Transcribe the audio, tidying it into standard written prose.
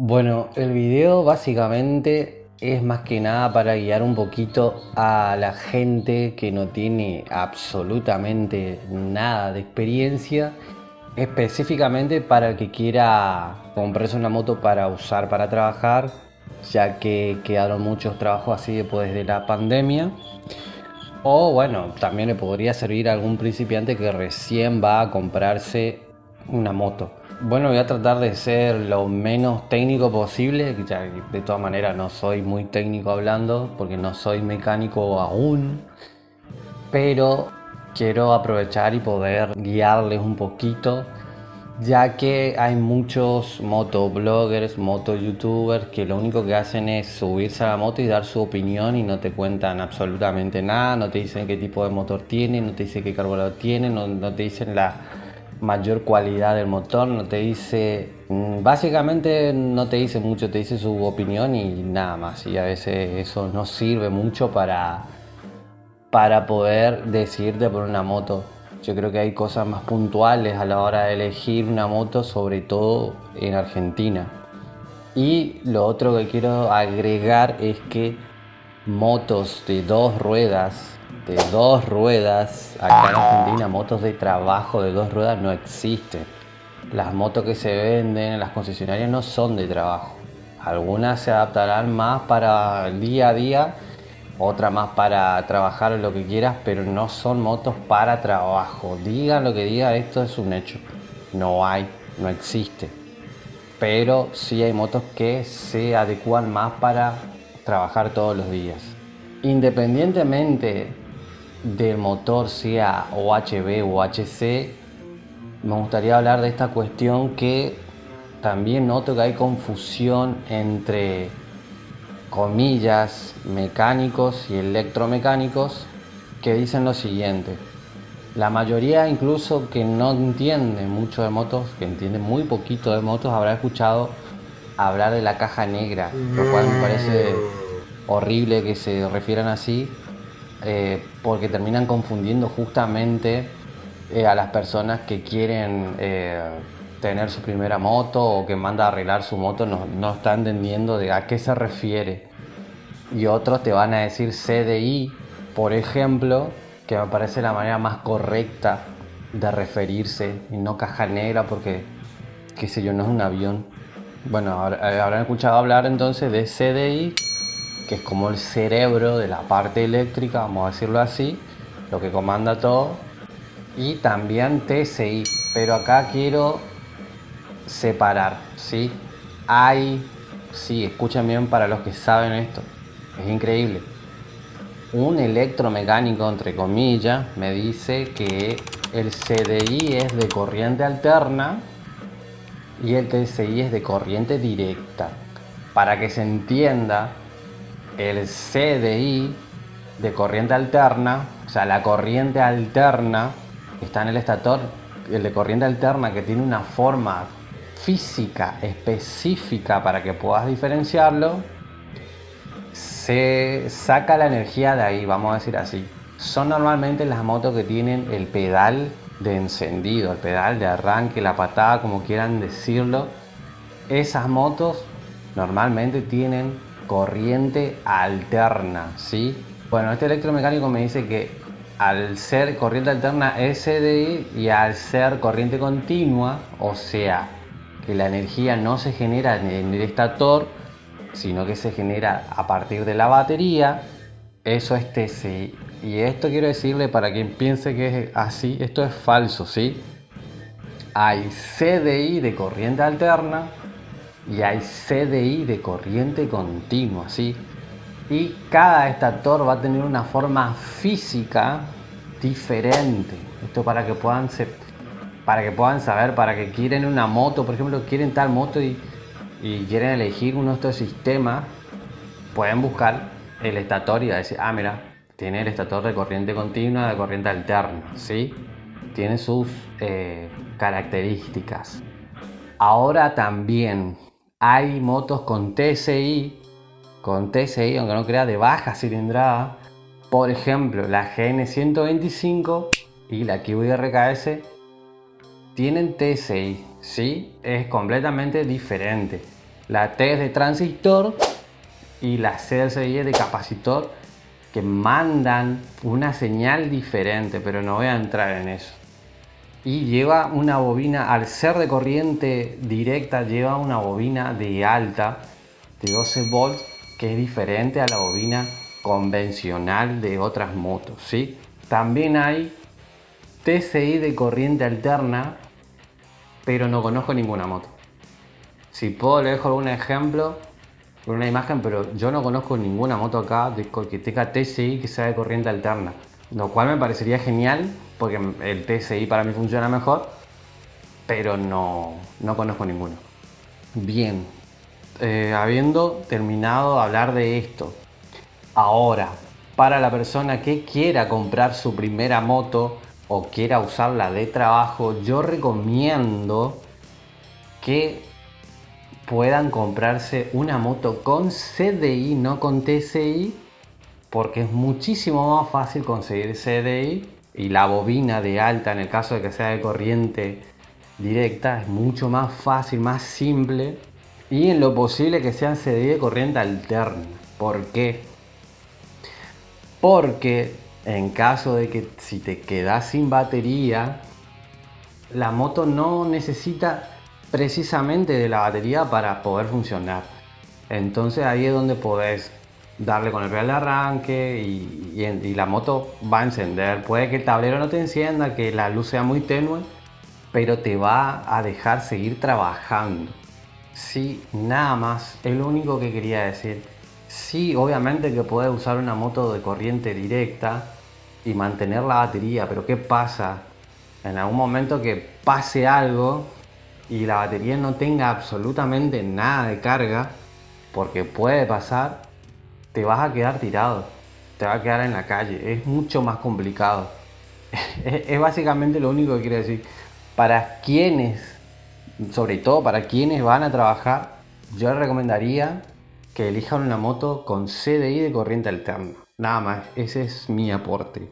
Bueno, el video básicamente es más que nada para guiar un poquito a la gente que no tiene absolutamente nada de experiencia, específicamente para el que quiera comprarse una moto para usar para trabajar, ya que quedaron muchos trabajos así después de la pandemia. O bueno, también le podría servir a algún principiante que recién va a comprarse una moto. Bueno, voy a tratar de ser lo menos técnico posible, ya que de todas maneras no soy muy técnico hablando, porque no soy mecánico aún, pero quiero aprovechar y poder guiarles un poquito, ya que hay muchos motobloggers, motoyoutubers que lo único que hacen es subirse a la moto y dar su opinión y no te cuentan absolutamente nada, no te dicen qué tipo de motor tiene, no te dicen qué carburador tiene, no te dicen la mayor cualidad del motor, no te dice, básicamente no te dice mucho, te dice su opinión y nada más, y a veces eso no sirve mucho para poder decidirte por una moto. Yo creo que hay cosas más puntuales a la hora de elegir una moto, sobre todo en Argentina. Y lo otro que quiero agregar es que motos de dos ruedas, acá en Argentina, motos de trabajo de dos ruedas no existen. Las motos que se venden en las concesionarias no son de trabajo. Algunas se adaptarán más para el día a día, otra más para trabajar o lo que quieras, pero no son motos para trabajo. Digan lo que digan, esto es un hecho. No hay, no existe. Pero sí hay motos que se adecuan más para trabajar todos los días. Independientemente del motor sea OHB o HC, me gustaría hablar de esta cuestión que también noto que hay confusión entre comillas mecánicos y electromecánicos que dicen lo siguiente. La mayoría incluso que no entiende mucho de motos, que entiende muy poquito de motos, habrá escuchado hablar de la caja negra, lo cual me parece horrible que se refieran así, porque terminan confundiendo justamente a las personas que quieren tener su primera moto o que manda a arreglar su moto, no está entendiendo de a qué se refiere. Y otros te van a decir CDI, por ejemplo, que me parece la manera más correcta de referirse, y no caja negra porque, qué sé yo, no es un avión. Bueno, habrán escuchado hablar entonces de CDI, que es como el cerebro de la parte eléctrica, vamos a decirlo así, lo que comanda todo, y también TSI, pero acá quiero separar, ¿sí? Sí, escuchen bien para los que saben esto, es increíble. Un electromecánico, entre comillas, me dice que el CDI es de corriente alterna y el TSI es de corriente directa. Para que se entienda, el CDI de corriente alterna, o sea, la corriente alterna está en el estator, el de corriente alterna que tiene una forma física específica para que puedas diferenciarlo, se saca la energía de ahí, vamos a decir así. Son normalmente las motos que tienen el pedal de encendido, el pedal de arranque, la patada, como quieran decirlo. Esas motos normalmente tienen corriente alterna, ¿sí? Bueno, este electromecánico me dice que al ser corriente alterna SDI y al ser corriente continua, o sea, que la energía no se genera en el estator, sino que se genera a partir de la batería, eso es TCI. Y esto quiero decirle para quien piense que es así, esto es falso, ¿sí? Hay CDI de corriente alterna y hay CDI de corriente continua, ¿sí? Y cada estator va a tener una forma física diferente. Esto para que puedan saber, para que quieren una moto, por ejemplo, quieren tal moto y quieren elegir uno de estos sistemas, pueden buscar el estator y decir, ah, mira, tiene el estator de corriente continua, de corriente alterna, ¿sí? Tiene sus características. Ahora también hay motos con TSI, aunque no crea, de baja cilindrada. Por ejemplo, la GN 125 y la Kiwi RKS tienen TSI, ¿sí? Es completamente diferente. La T es de transistor y la C del CDI es de capacitor, que mandan una señal diferente, pero no voy a entrar en eso. Y lleva una bobina, al ser de corriente directa, lleva una bobina de alta de 12 volts, que es diferente a la bobina convencional de otras motos, ¿sí? También hay TCI de corriente alterna, pero no conozco ninguna moto. Si puedo le dejo algún ejemplo con una imagen, pero yo no conozco ninguna moto acá que tenga TCI que sea de corriente alterna, lo cual me parecería genial porque el TCI para mí funciona mejor, pero no conozco ninguno. Bien, habiendo terminado de hablar de esto, ahora, para la persona que quiera comprar su primera moto o quiera usarla de trabajo, yo recomiendo que puedan comprarse una moto con CDI, no con TCI, porque es muchísimo más fácil conseguir CDI y la bobina de alta, en el caso de que sea de corriente directa, es mucho más fácil, más simple, y en lo posible que sean CDI de corriente alterna. ¿Por qué? Porque en caso de que si te quedas sin batería, la moto no necesita precisamente de la batería para poder funcionar. Entonces ahí es donde podés darle con el pedal de arranque y la moto va a encender. Puede que el tablero no te encienda, que la luz sea muy tenue, pero te va a dejar seguir trabajando. Sí, nada más, es lo único que quería decir. Sí, obviamente que puedes usar una moto de corriente directa y mantener la batería, pero ¿qué pasa? En algún momento que pase algo y la batería no tenga absolutamente nada de carga, porque puede pasar, te vas a quedar tirado, te va a quedar en la calle, es mucho más complicado. Es básicamente lo único que quiero decir. Para quienes, sobre todo para quienes van a trabajar, yo les recomendaría que elijan una moto con CDI de corriente alterna. Nada más, ese es mi aporte.